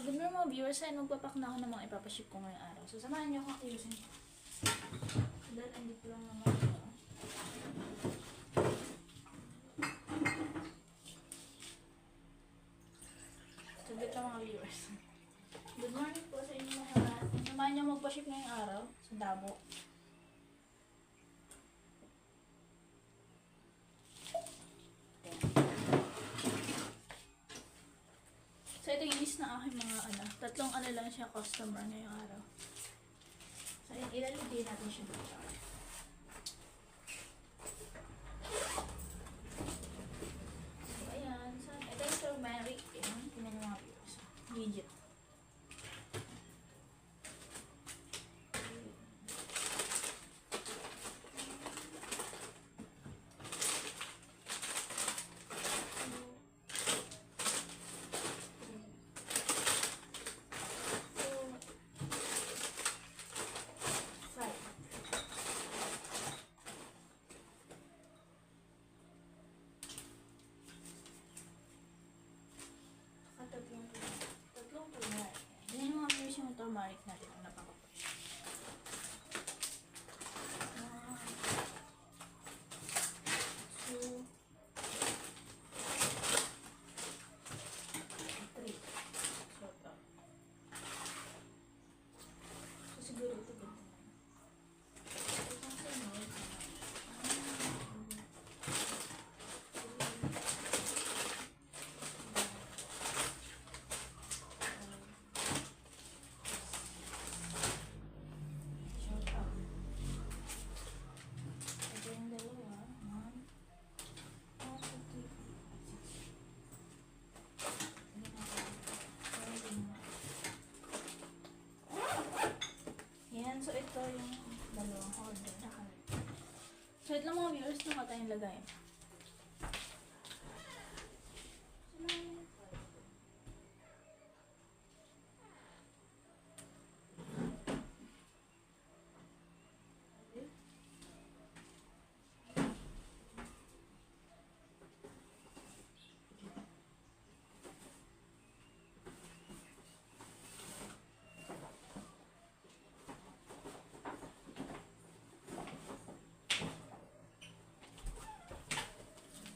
Good morning mga viewers, ay magpapak na ako ng mga ipapaship ko ngayong araw. So samahan niyo akong ayusin ko. Dahil andito lang naman ito. Saglit lang mga viewers. Good morning po sa inyo lahat. Samahan niyo magpaship ngayong araw sa Davao. So ito yung list na aking mga tatlong lang siya customer ngayong araw. So ilalagay natin siya dito. So ayan, so ito yung turmeric, yun, tinan yung mga viewers. Legit. Tatlong turmeric. Yan yung mga viewers yung turmeric natin ang napaka-push. 1, 2, 3. So, ito. So, siguro ito ganito na. Itong sunod. So, ito yung dalawang order na kami. So, ito lang mga viewers na tayong lagay.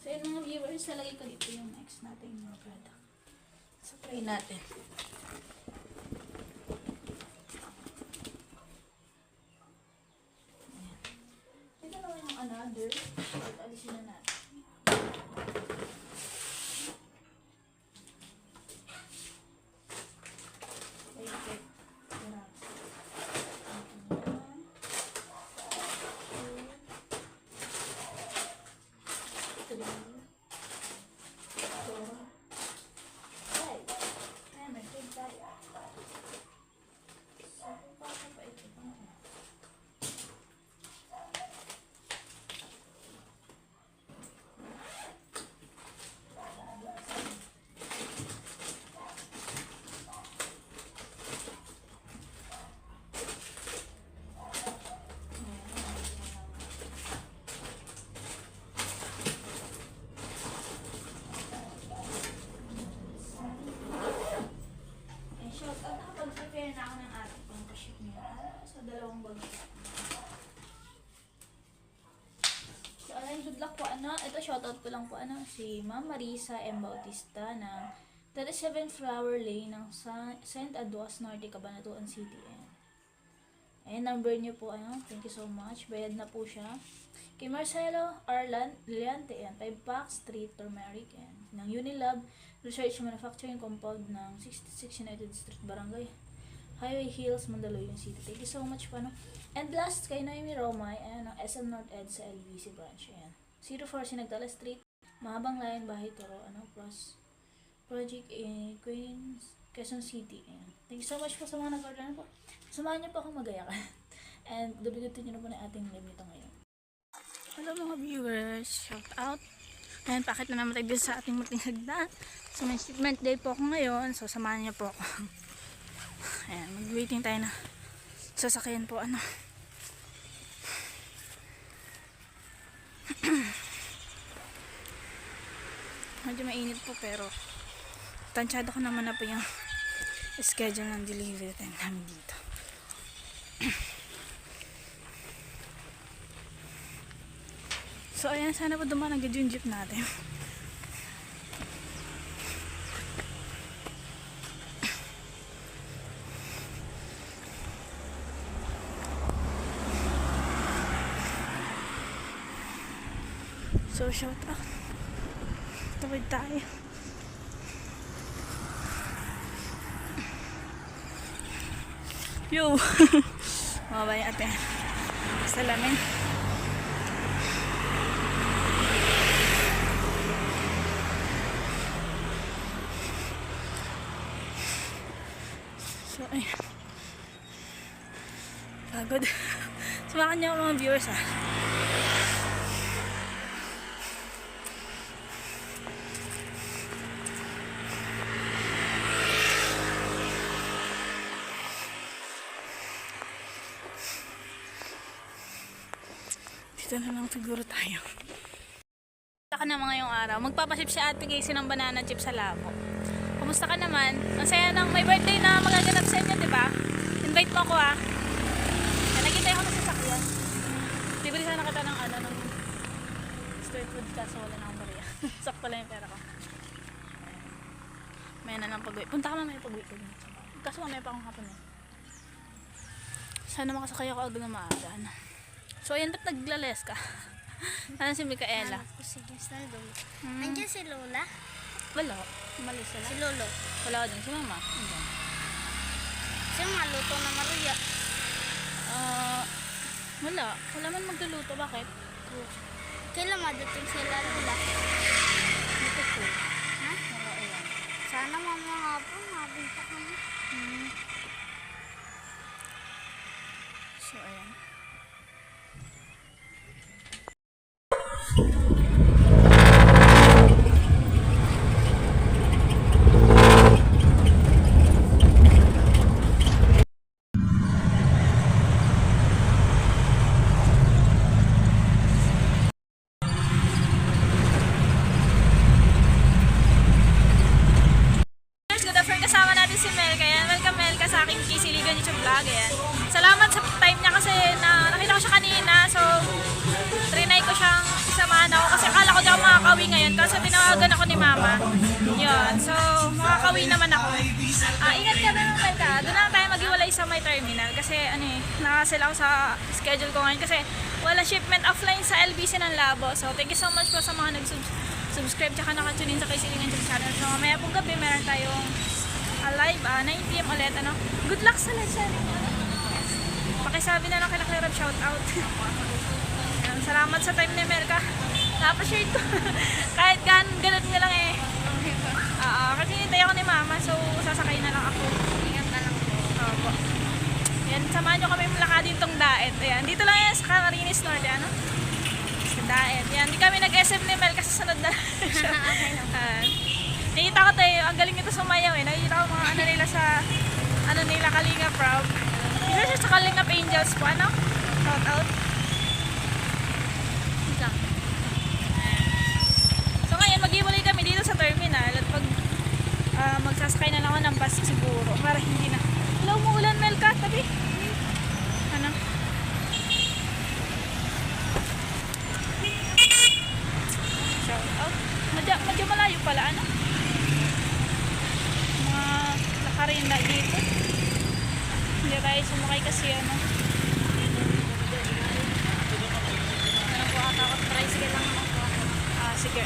So, yun mga viewers, nalagay ko dito yung next natin mga product. So, try natin. Ayan. Ito naman yung another. So, alisin na natin. Nakapag-prepare na ako ng ating pang-ship niya sa dalawang bag. So, good luck po, ito shoutout ko lang po, si Ma'am Marisa M. Bautista ng 37 Flower Lane ng St. Aduas Norte, Cabanatuan City. Ayan, number niyo po, thank you so much. Bayad na po siya. Kay Marcelo Arlan Liante, 5 packs, 3 turmeric, ng Unilab Research Manufacturing Compound ng 66 United Street, Barangay Highway Hills, Mandaluyong City. Thank you so much po, And last, kay Noemi Romay, ng SM North Ed sa LBC branch, 04 Sinagdala Street, Mahabang Layan, Bahay Toro, plus Project Queens, Quezon City. Thank you so much po sa mga nag-order po. Samahan niyo po akong magayakan. And dubigotin niyo na po na ating live nito ngayon. Hello mga viewers, shout out. Ayan, pakit na naman tayo din sa ating muting hagdan. So may shipment day po ako ngayon, so samahan niyo po ako. Ayan, mag-waiting tayo na sasakyan po Medyo mainit po pero tansyado ko naman na po yung schedule ng delivery time namin dito. So ayan, sana po dumaan agad yung jeep natin. So shout out. Tawid tayo. Yo! Mababa yung ate. Salamin. So, ay. Pagod. Sumakan niyo mga viewers ha. Dito na lang siguro tayo. Kumusta ka naman ngayong araw? Magpapasip si Ate Casey ng banana chip sa labo. Kumusta ka naman? Ang saya ng may birthday na magaganap sa inyo, di ba? Invite mo ako ah. Nakita ko na sa sakyan. Bibili sana kita ng ng street food kaso wala na akong bariya. Sakto lang yung pera ko. May na lang pag-uwi. Punta ka mamaya pag-uwi ko. Kaso mamaya pa akong hapon eh. Sana makasakay ako agad na maaga. So ayan, ba't naglales ka? Ano si Micaela? Sige, doon. Nandiyan si Lola? Wala. Malis sila. Si Lolo? Wala din. Si Mama? Andyan. Si maluto na Maria. Wala. Wala man magluluto. Bakit? Kailan madating sila Lola? Dito po. Ha? Wala, ayan. Sana mama nga po, mabinta kami. So ayan. Good afternoon, kasama natin si Melka. Ayan, welcome Melka sa aking Kisiligan YouTube vlog. Ayan. Salamat sa time niya kasi nakita ko siya kanina. So, trinay ko siyang isamahan ako kasi akala ko di ako makakawi ngayon. Kasi tinawagan ako ni Mama. Yun. So, makakawi naman ako. Ingat ka na naman Melka. Doon na tayo mag-iwalay sa may terminal. Kasi nakasila ako sa schedule ko ngayon. Kasi wala shipment offline sa LBC ng Labo. So, thank you so much po sa mga nag-subscribe tsaka nakatune in sa Kisiligan YouTube channel. So, mamaya pong gabi meron tayong live 9 PM ulit. Good luck sa lesson. Pakisabi na lang kay Clarab, shout out. Salamat sa time ni Melka. Na-appreciate ko. Kahit ganun nga lang eh. Kasi hinintay ako ni Mama, so sasakay na lang ako. Ingat na lang po. Opo. Yan, samahan nyo kami malakadin tong daet. Ayan, dito lang yan sa Camarines Norte, sa daet. Yan, di kami nag-SM ni Mel kasi sunod na siya. Nakita ko tayo, ang galing nito sumayaw eh. Nakita ko mga nila sa, nila Kalinga Proud. Isa siya sa Kalinga Angels po, shout out. So ngayon, mag-iwalay kami dito sa terminal at magsasakay na lang ako ng bus siguro para hindi na. Hello, umuulan Melka, tabi. Shout out. Medyo malayo pala, mga nakarinda dito. Hindi tayo sumakay kasi Po ata ako, tricycle lang naman po ako. Sige.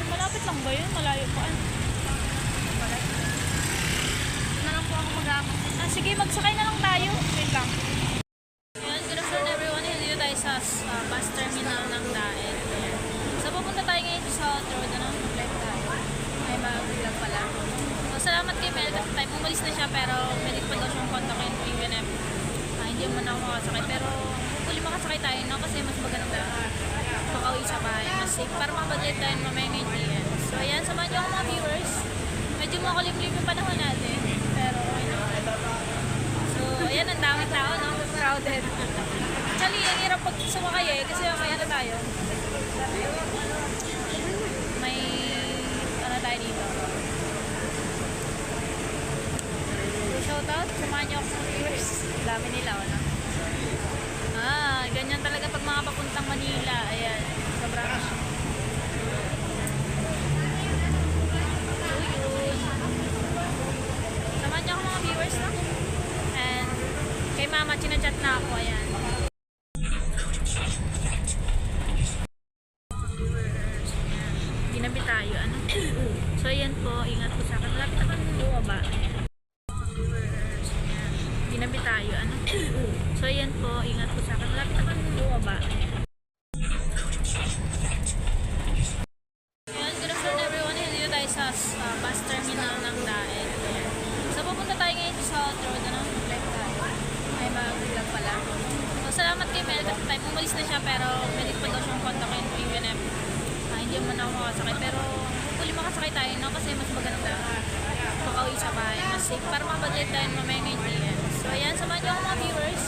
Malapit lang ba yun? Malayo pa. Na lang po ako mag-aakot. Sige, magsakay na lang tayo. Wait lang. Ayan, good afternoon everyone. Dito tayo sa bus terminal ng Daet. So, pupunta tayo ngayon sa South Road. Mag-live tayo. Ay, mag-vlog pala. So, salamat kay Mel kasi time umalis na siya pero pwede pa daw siyang kontakin even if hindi mo na ako makasakay. Pero hopefully makasakay tayo kasi mas maganda makauwi sa bahay. Mas safe para makapag-live tayo mamaya ngayon PM. So, ayan, samahan niyo ako mga viewers. Medyo makulimlim yung panahon natin. Pero, okay naman. So, ayan, ang daming tao, crowded. Actually, ang hirap pag sumakay kasi mamaya na tayo. May, tayo dito. So, shoutout. Samahan niyo ako sa viewers. Dami nila, wala. Ganyan talaga pag mga papuntang Manila. Ayan. Sobrang samahan niyo ako mga viewers, no? And kay mama, chinachat na ako. Ayan. Ginabi tayo, ano? So, ayan po. Ingat po sa akin. Malapit naman bumaba. Ginabi tayo, ano? So, ayan po. Ingat po sa akin. Malapit naman bumaba. Ayan, good afternoon everyone. Dito tayo sa bus terminal ng Daet. Ayan. So, pupunta tayo ngayon sa South Road, ano? Left tayo. Ay, mag-vlog pala. So, salamat kay Mel kasi tayo. Umalis na siya pero pwede pa daw siyang kontakin even if hindi mo na ako makasakay. Pero hopefully makasakay tayo, no? Kasi mas maganda makauwi sa bahay. Mas safe para mabadlate tayo mamaya ng PM. So, ayan. Samahan niyo ako mga viewers.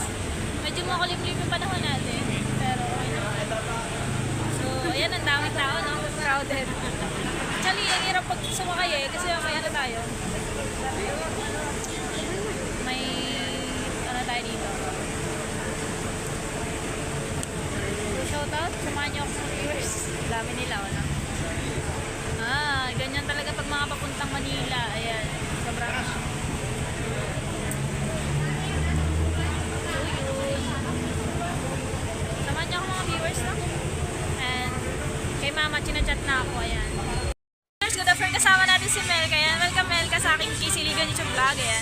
Medyo makulimlim yung panahon natin. Pero, okay na. So, ayan. Ang daming tao, no? Crowded. Actually, ang hirap pag sumakay eh. Kasi may ano tayo. May ano tayo dito. So, shoutout. Samahan niyo ako sa viewers. Dami nila, wala. Ganyan talaga pag mga papuntang Manila. Ayan. Sobrang samahan niyo ako mga viewers, no? And kay mama, chinachat na ako. Ayan. Good afternoon. Kasama natin si Mel. Kaya welcome Mel ka sa aking Kisiligan YouTube vlog. Ayan.